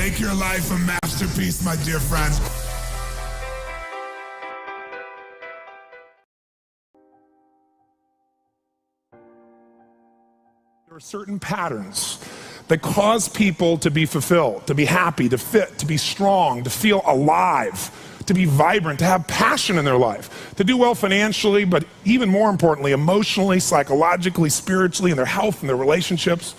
Make your life a masterpiece, my dear friend. There are certain patterns that cause people to be fulfilled, to be happy, to fit, to be strong, to feel alive, to be vibrant, to have passion in their life, to do well financially, but even more importantly, emotionally, psychologically, spiritually, in their health and their relationships.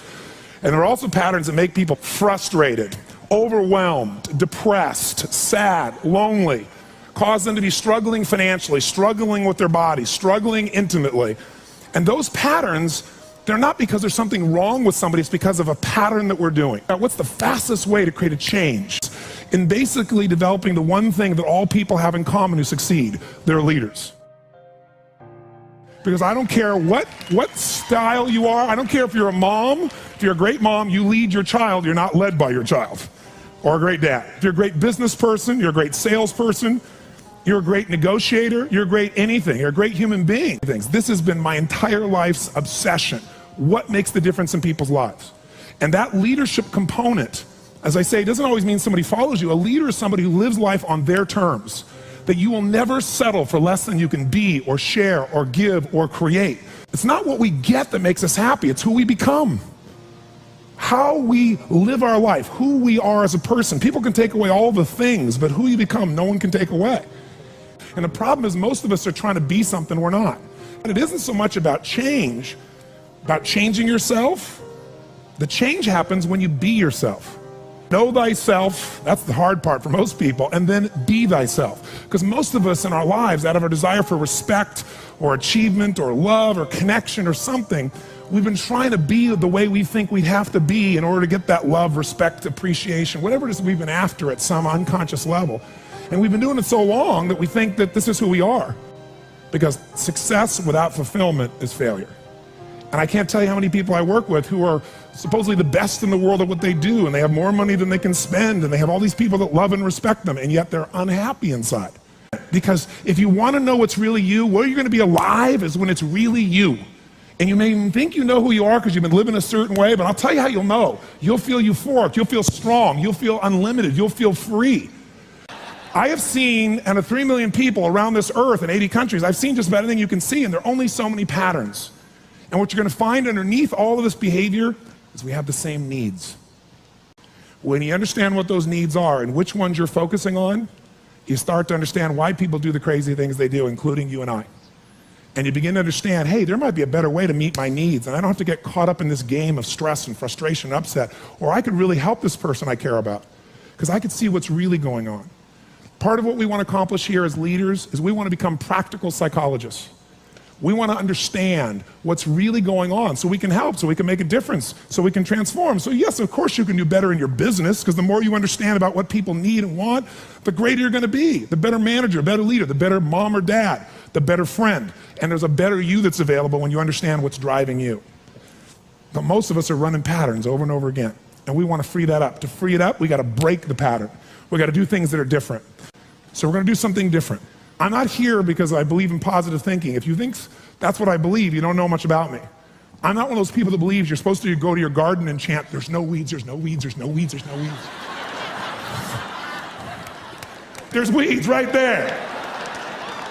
And there are also patterns that make people frustrated, overwhelmed, depressed, sad, lonely, cause them to be struggling financially, struggling with their body, struggling intimately. And those patterns, they're not because there's something wrong with somebody, it's because of a pattern that we're doing. Now, what's the fastest way to create a change? In basically developing the one thing that all people have in common who succeed, they're leaders. Because I don't care what style you are, I don't care if you're a mom, if you're a great mom, you lead your child, you're not led by your child. Or a great dad. If you're a great business person, you're a great salesperson, you're a great negotiator, you're a great anything, you're a great human being. This has been my entire life's obsession. What makes the difference in people's lives? And that leadership component, as I say, it doesn't always mean somebody follows you. A leader is somebody who lives life on their terms, that you will never settle for less than you can be or share or give or create. It's not what we get that makes us happy, it's who we become. How we live our life, who we are as a person. People can take away all the things, but who you become, no one can take away. And the problem is most of us are trying to be something we're not. And it isn't so much about change, about changing yourself. The change happens when you be yourself. Know thyself, that's the hard part for most people, and then be thyself. Because most of us in our lives, out of our desire for respect or achievement or love or connection or something, we've been trying to be the way we think we'd have to be in order to get that love, respect, appreciation, whatever it is we've been after at some unconscious level. And we've been doing it so long that we think that this is who we are. Because success without fulfillment is failure. And I can't tell you how many people I work with who are supposedly the best in the world at what they do, and they have more money than they can spend, and they have all these people that love and respect them, and yet they're unhappy inside. Because if you want to know what's really you, where you're going to be alive is when it's really you. And you may even think you know who you are because you've been living a certain way, but I'll tell you how you'll know. You'll feel euphoric, you'll feel strong, you'll feel unlimited, you'll feel free. I have seen, out of 3 million people around this earth in 80 countries, I've seen just about anything you can see, and there are only so many patterns. And what you're going to find underneath all of this behavior is we have the same needs. When you understand what those needs are and which ones you're focusing on, you start to understand why people do the crazy things they do, including you and I. And you begin to understand, hey, there might be a better way to meet my needs, and I don't have to get caught up in this game of stress and frustration and upset, or I could really help this person I care about, because I could see what's really going on. Part of what we want to accomplish here as leaders is we want to become practical psychologists. We want to understand what's really going on so we can help, so we can make a difference, so we can transform. So yes, of course you can do better in your business, because the more you understand about what people need and want, the greater you're going to be, the better manager, better leader, the better mom or dad, the better friend. And there's a better you that's available when you understand what's driving you. But most of us are running patterns over and over again, and we want to free that up. To free it up, we got to break the pattern. We got to do things that are different. So we're going to do something different. I'm not here because I believe in positive thinking. If you think that's what I believe, you don't know much about me. I'm not one of those people that believes you're supposed to go to your garden and chant, there's no weeds, there's no weeds, there's no weeds, there's no weeds. There's weeds right there.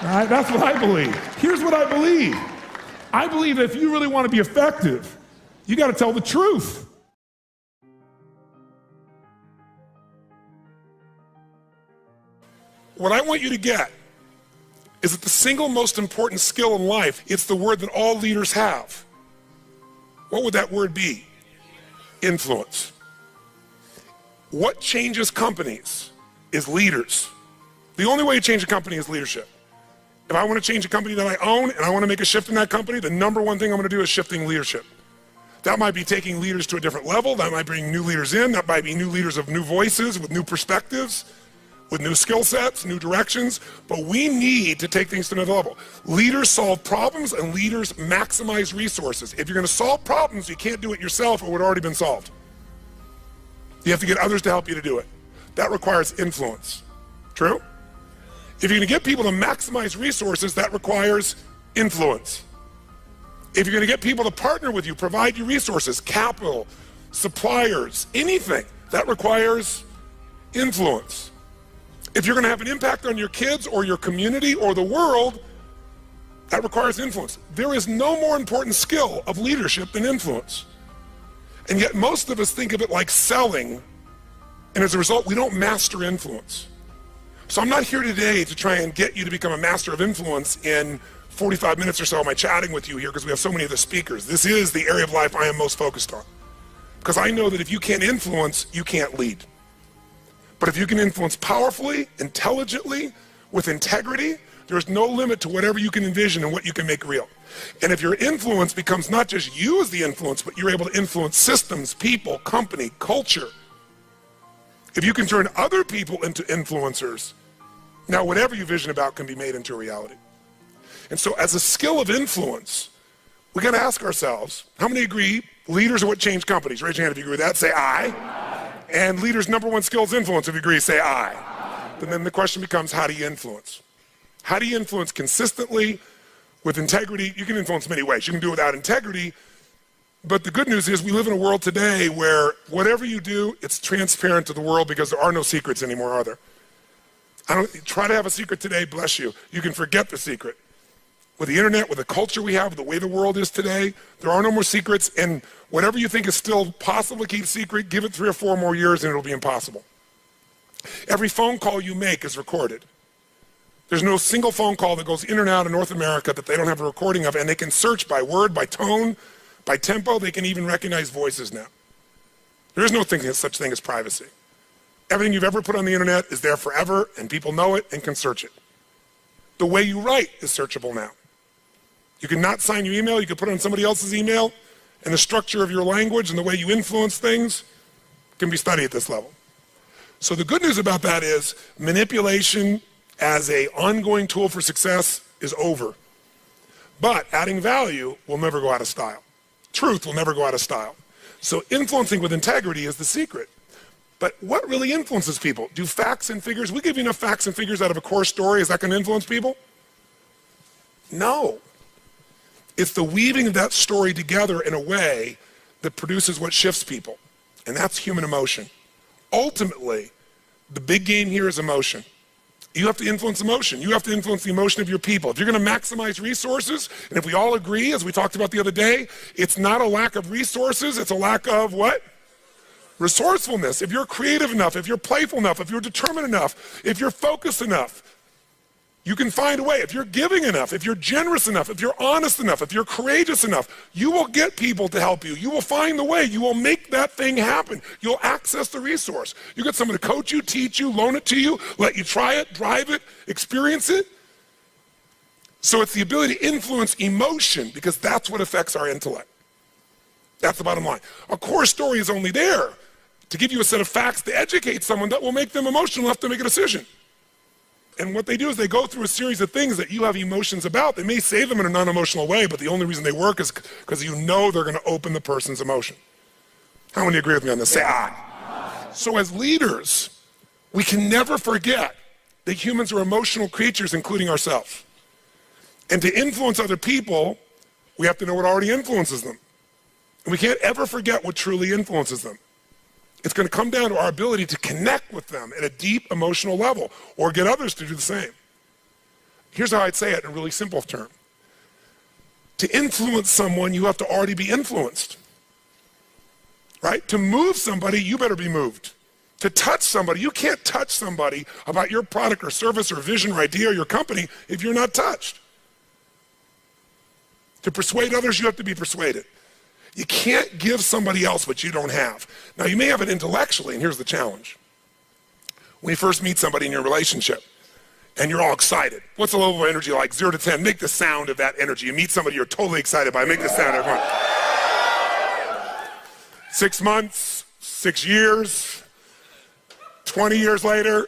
All right, that's what I believe. Here's what I believe. I believe that if you really want to be effective, you got to tell the truth. What I want you to get is that the single most important skill in life, it's the word that all leaders have. What would that word be? Influence. What changes companies is leaders. The only way to change a company is leadership. If I want to change a company that I own and I want to make a shift in that company, the number one thing I'm going to do is shifting leadership. That might be taking leaders to a different level. That might bring new leaders in. That might be new leaders of new voices with new perspectives, with new skill sets, new directions, but we need to take things to another level. Leaders solve problems and leaders maximize resources. If you're going to solve problems, you can't do it yourself or it would have already been solved. You have to get others to help you to do it. That requires influence. True? If you're going to get people to maximize resources, that requires influence. If you're going to get people to partner with you, provide you resources, capital, suppliers, anything, that requires influence. If you're going to have an impact on your kids or your community or the world, that requires influence. There is no more important skill of leadership than influence. And yet most of us think of it like selling, and as a result, we don't master influence. So I'm not here today to try and get you to become a master of influence in 45 minutes or so of my chatting with you here, because we have so many of the speakers. This is the area of life I am most focused on. Because I know that if you can't influence, you can't lead. But if you can influence powerfully, intelligently, with integrity, there's no limit to whatever you can envision and what you can make real. And if your influence becomes not just you as the influence, but you're able to influence systems, people, company, culture. If you can turn other people into influencers, now whatever you vision about can be made into a reality. And so as a skill of influence, we got to ask ourselves, how many agree leaders are what change companies? Raise your hand if you agree with that. Say aye. And leaders' number one skill is influence. If you agree, say aye. And then the question becomes, how do you influence? How do you influence consistently with integrity? You can influence many ways. You can do it without integrity. But the good news is we live in a world today where whatever you do, it's transparent to the world because there are no secrets anymore, are there? Try to have a secret today, bless you. You can forget the secret. With the internet, with the culture we have, the way the world is today, there are no more secrets, and whatever you think is still possible to keep secret, give it 3 or 4 more years and it'll be impossible. Every phone call you make is recorded. There's no single phone call that goes in and out of North America that they don't have a recording of, and they can search by word, by tone, by tempo. They can even recognize voices now. There is no such thing as privacy. Everything you've ever put on the internet is there forever, and people know it and can search it. The way you write is searchable now. You can not sign your email, you can put it on somebody else's email, and the structure of your language and the way you influence things can be studied at this level. So the good news about that is manipulation as an ongoing tool for success is over. But adding value will never go out of style. Truth will never go out of style. So influencing with integrity is the secret. But what really influences people? Do facts and figures, we give you enough facts and figures out of a core story, is that going to influence people? No. It's the weaving of that story together in a way that produces what shifts people. And that's human emotion. Ultimately, the big game here is emotion. You have to influence emotion. You have to influence the emotion of your people. If you're going to maximize resources, and if we all agree, as we talked about the other day, it's not a lack of resources, it's a lack of what? Resourcefulness. If you're creative enough, if you're playful enough, if you're determined enough, if you're focused enough, you can find a way. If you're giving enough, if you're generous enough, if you're honest enough, if you're courageous enough, you will get people to help you. You will find the way. You will make that thing happen. You'll access the resource. You get someone to coach you, teach you, loan it to you, let you try it, drive it, experience it. So it's the ability to influence emotion, because that's what affects our intellect. That's the bottom line. A core story is only there to give you a set of facts to educate someone that will make them emotional enough to make a decision. And what they do is they go through a series of things that you have emotions about. They may say them in a non-emotional way, but the only reason they work is because you know they're going to open the person's emotion. How many agree with me on this? Say aye. So as leaders, we can never forget that humans are emotional creatures, including ourselves. And to influence other people, we have to know what already influences them. And we can't ever forget what truly influences them. It's going to come down to our ability to connect with them at a deep emotional level, or get others to do the same. Here's how I'd say it in a really simple term. To influence someone, you have to already be influenced. Right? To move somebody, you better be moved. To touch somebody, you can't touch somebody about your product or service or vision or idea or your company if you're not touched. To persuade others, you have to be persuaded. You can't give somebody else what you don't have. Now, you may have it intellectually, and here's the challenge. When you first meet somebody in your relationship, and you're all excited, what's the level of energy like? 0 to 10, make the sound of that energy. You meet somebody you're totally excited by, make the sound, everyone. 6 months, 6 years, 20 years later.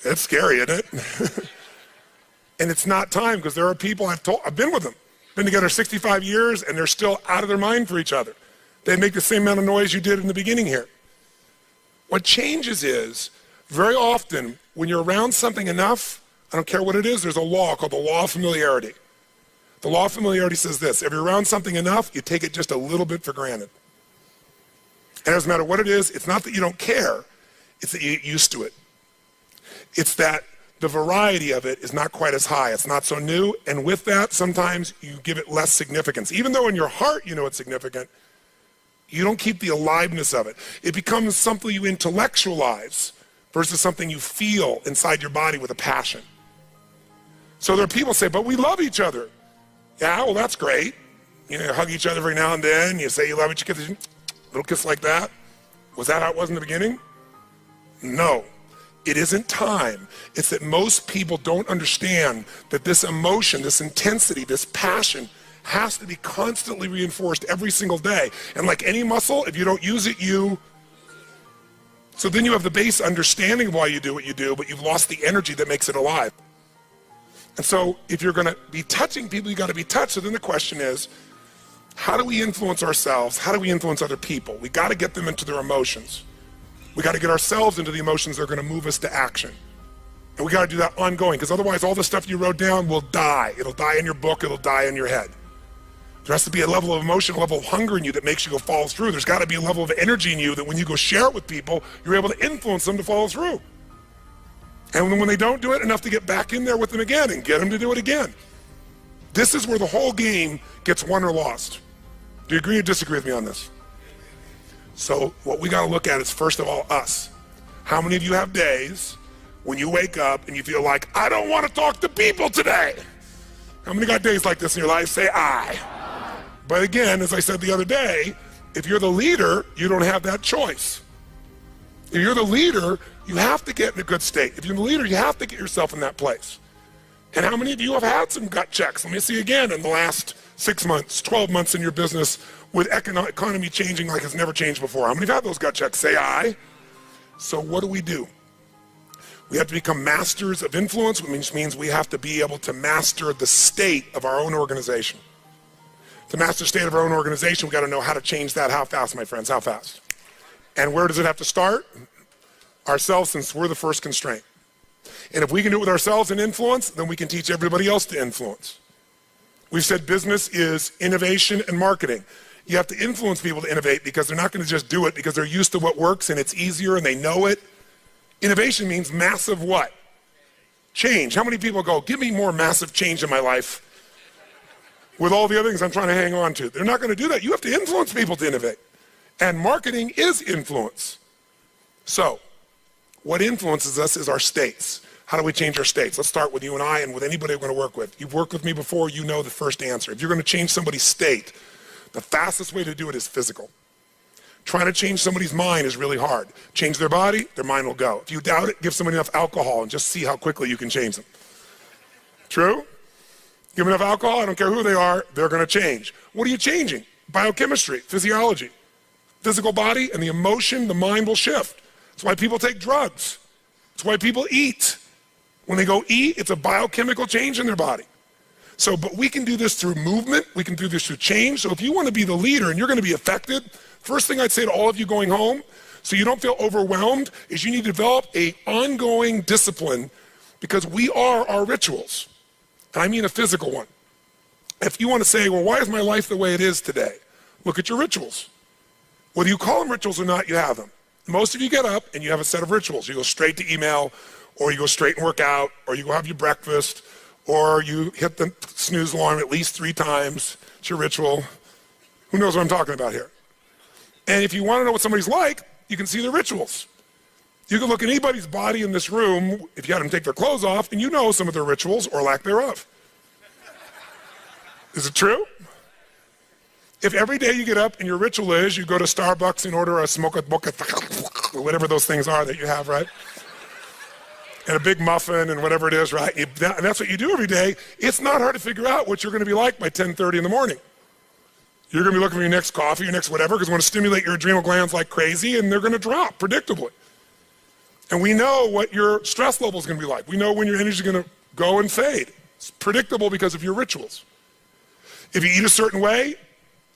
It's scary, isn't it? And it's not time, because there are people I've been with them, been together 65 years, and they're still out of their mind for each other. They make the same amount of noise you did in the beginning here. What changes is, very often, when you're around something enough, I don't care what it is, there's a law called the law of familiarity. The law of familiarity says this: if you're around something enough, you take it just a little bit for granted. And it doesn't matter what it is, it's not that you don't care, it's that you get used to it. It's that the variety of it is not quite as high. It's not so new, and with that, sometimes you give it less significance. Even though in your heart you know it's significant, you don't keep the aliveness of it. It becomes something you intellectualize versus something you feel inside your body with a passion. So there are people who say, but we love each other. Yeah, well, that's great. You know, you hug each other every now and then. You say you love each other, little kiss like that. Was that how it was in the beginning? No. It isn't time. It's that most people don't understand that this emotion, this intensity, this passion has to be constantly reinforced every single day. And like any muscle, if you don't use it, so then you have the base understanding of why you do what you do, but you've lost the energy that makes it alive. And so if you're gonna be touching people, you gotta be touched. So then the question is, how do we influence ourselves? How do we influence other people? We gotta get them into their emotions. We got to get ourselves into the emotions that are going to move us to action. And we got to do that ongoing, because otherwise all the stuff you wrote down will die. It'll die in your book, it'll die in your head. There has to be a level of emotion, a level of hunger in you that makes you go follow through. There's got to be a level of energy in you that when you go share it with people, you're able to influence them to follow through. And when they don't do it, enough to get back in there with them again and get them to do it again. This is where the whole game gets won or lost. Do you agree or disagree with me on this? So what we got to look at is, first of all, us. How many of you have days when you wake up and you feel like, I don't want to talk to people today? How many got days like this in your life? Say I. But again, as I said the other day, if you're the leader, you don't have that choice. If you're the leader, you have to get in a good state. If you're the leader, you have to get yourself in that place. And how many of you have had some gut checks? Let me see again in the last 6 months, 12 months in your business with economy changing like it's never changed before. How many have had those gut checks? Say I. So what do? We have to become masters of influence, which means we have to be able to master the state of our own organization. To master the state of our own organization, we got to know how to change that. How fast, my friends? How fast? And where does it have to start? Ourselves, since we're the first constraint. And if we can do it with ourselves and influence, then we can teach everybody else to influence. We've said business is innovation and marketing. You have to influence people to innovate because they're not going to just do it because they're used to what works and it's easier and they know it. Innovation means massive what? Change. How many people go, give me more massive change in my life with all the other things I'm trying to hang on to? They're not going to do that. You have to influence people to innovate. And marketing is influence. So, what influences us is our states. How do we change our states? Let's start with you and I and with anybody we're going to work with. You've worked with me before, you know the first answer. If you're going to change somebody's state, the fastest way to do it is physical. Trying to change somebody's mind is really hard. Change their body, their mind will go. If you doubt it, give somebody enough alcohol and just see how quickly you can change them. True? Give them enough alcohol, I don't care who they are, they're going to change. What are you changing? Biochemistry, physiology. Physical body and the emotion, the mind will shift. That's why people take drugs. That's why people eat. When they go eat, it's a biochemical change in their body. So, but we can do this through movement, we can do this through change. So if you want to be the leader and you're going to be affected, first thing I'd say to all of you going home, so you don't feel overwhelmed, is you need to develop an ongoing discipline because we are our rituals. And I mean a physical one. If you want to say, well, why is my life the way it is today? Look at your rituals. Whether you call them rituals or not, you have them. Most of you get up and you have a set of rituals. You go straight to email, or you go straight and work out, or you go have your breakfast, or you hit the snooze alarm at least 3 times. It's your ritual. Who knows what I'm talking about here? And if you want to know what somebody's like, you can see their rituals. You can look at anybody's body in this room, if you had them take their clothes off, and you know some of their rituals or lack thereof. Is it true? If every day you get up and your ritual is you go to Starbucks and order a smoke boca, whatever those things are that you have, right? And a big muffin and whatever it is, right? And that's what you do every day. It's not hard to figure out what you're going to be like by 10:30 in the morning. You're going to be looking for your next coffee, your next whatever, because we want to stimulate your adrenal glands like crazy, and they're going to drop predictably. And we know what your stress level is going to be like. We know when your energy is going to go and fade. It's predictable because of your rituals. If you eat a certain way,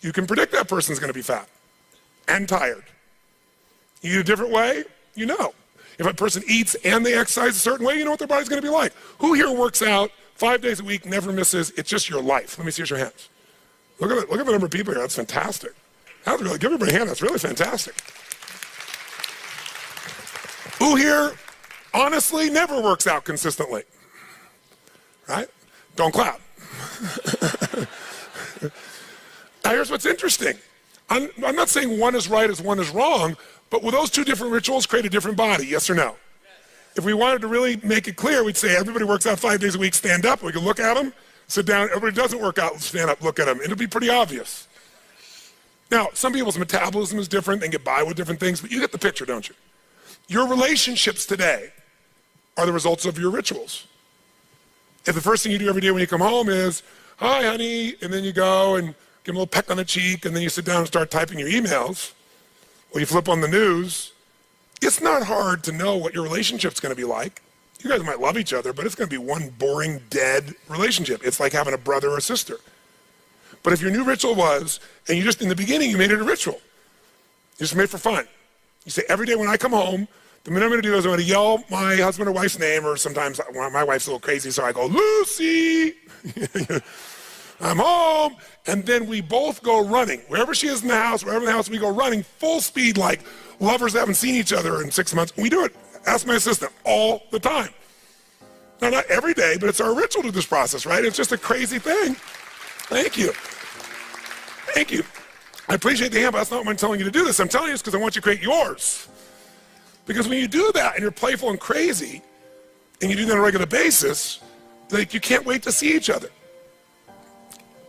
you can predict that person's going to be fat and tired. You eat a different way, you know. If a person eats and they exercise a certain way, you know what their body's going to be like. Who here works out 5 days a week, never misses? It's just your life. Let me see your hands. Look at the number of people here. That's fantastic. That's really, give everybody a hand, that's really fantastic. Who here, honestly, never works out consistently? Right? Don't clap. Now here's what's interesting. I'm not saying one is right as one is wrong, but will those two different rituals create a different body, yes or no? If we wanted to really make it clear, we'd say everybody works out 5 days a week, stand up, we can look at them, sit down, everybody doesn't work out, stand up, look at them. It'll be pretty obvious. Now, some people's metabolism is different, they can get by with different things, but you get the picture, don't you? Your relationships today are the results of your rituals. If the first thing you do every day when you come home is, hi honey, and then you go and give them a little peck on the cheek, and then you sit down and start typing your emails, or you flip on the news, it's not hard to know what your relationship's gonna be like. You guys might love each other, but it's gonna be one boring, dead relationship. It's like having a brother or sister. But if your new ritual was, and you just, in the beginning, you made it a ritual. You just made it for fun. You say, every day when I come home, the minute I'm gonna do is I'm gonna yell my husband or wife's name, or sometimes my wife's a little crazy, so I go, Lucy! I'm home, and then we both go running. Wherever she is in the house, wherever in the house, we go running full speed like lovers that haven't seen each other in 6 months. We do it, ask my assistant, all the time. Now, not every day, but it's our ritual to this process, right? It's just a crazy thing. Thank you. Thank you. I appreciate the hand, but that's not what I'm telling you to do this. I'm telling you this because I want you to create yours. Because when you do that and you're playful and crazy, and you do that on a regular basis, like you can't wait to see each other.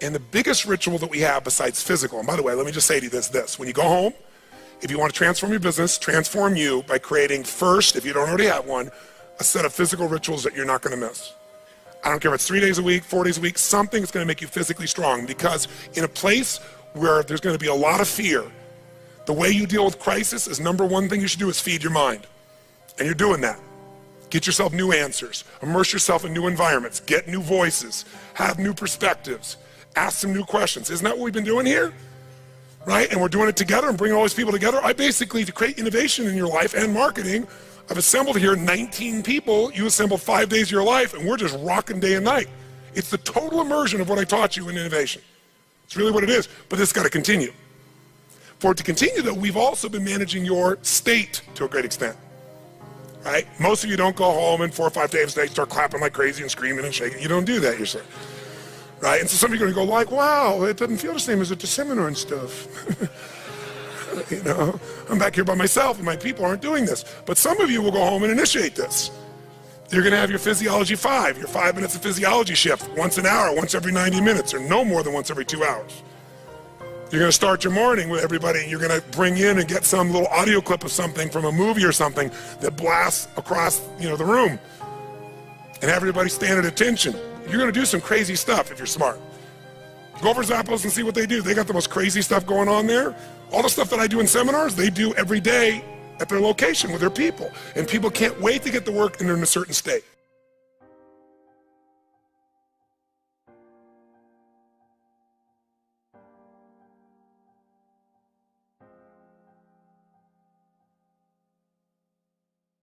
And the biggest ritual that we have besides physical, and by the way, let me just say to you this, when you go home, if you want to transform your business, transform you by creating first, if you don't already have one, a set of physical rituals that you're not gonna miss. I don't care if it's 3 days a week, 4 days a week, something that's gonna make you physically strong, because in a place where there's gonna be a lot of fear, the way you deal with crisis is number one thing you should do is feed your mind. And you're doing that. Get yourself new answers, immerse yourself in new environments, get new voices, have new perspectives, ask some new questions. Isn't that what we've been doing here? Right? And we're doing it together and bringing all these people together. I basically, to create innovation in your life and marketing, I've assembled here 19 people. You assemble 5 days of your life, and we're just rocking day and night. It's the total immersion of what I taught you in innovation. It's really what it is, but this has got to continue. For it to continue, though, we've also been managing your state to a great extent. Right? Most of you don't go home and 4 or 5 days later start clapping like crazy and screaming and shaking. You don't do that yourself. Right? And so some of you are going to go like, wow, it doesn't feel the same as at the seminar and stuff. You know, I'm back here by myself and my people aren't doing this. But some of you will go home and initiate this. You're going to have your Physiology 5, your 5 minutes of physiology shift, once an hour, once every 90 minutes, or no more than once every 2 hours. You're going to start your morning with everybody. You're going to bring in and get some little audio clip of something from a movie or something that blasts across, the room, and have everybody stand at attention. You're going to do some crazy stuff if you're smart. Go over Zappos and see what they do. They got the most crazy stuff going on there. All the stuff that I do in seminars, they do every day at their location with their people. And people can't wait to get to work and they're in a certain state.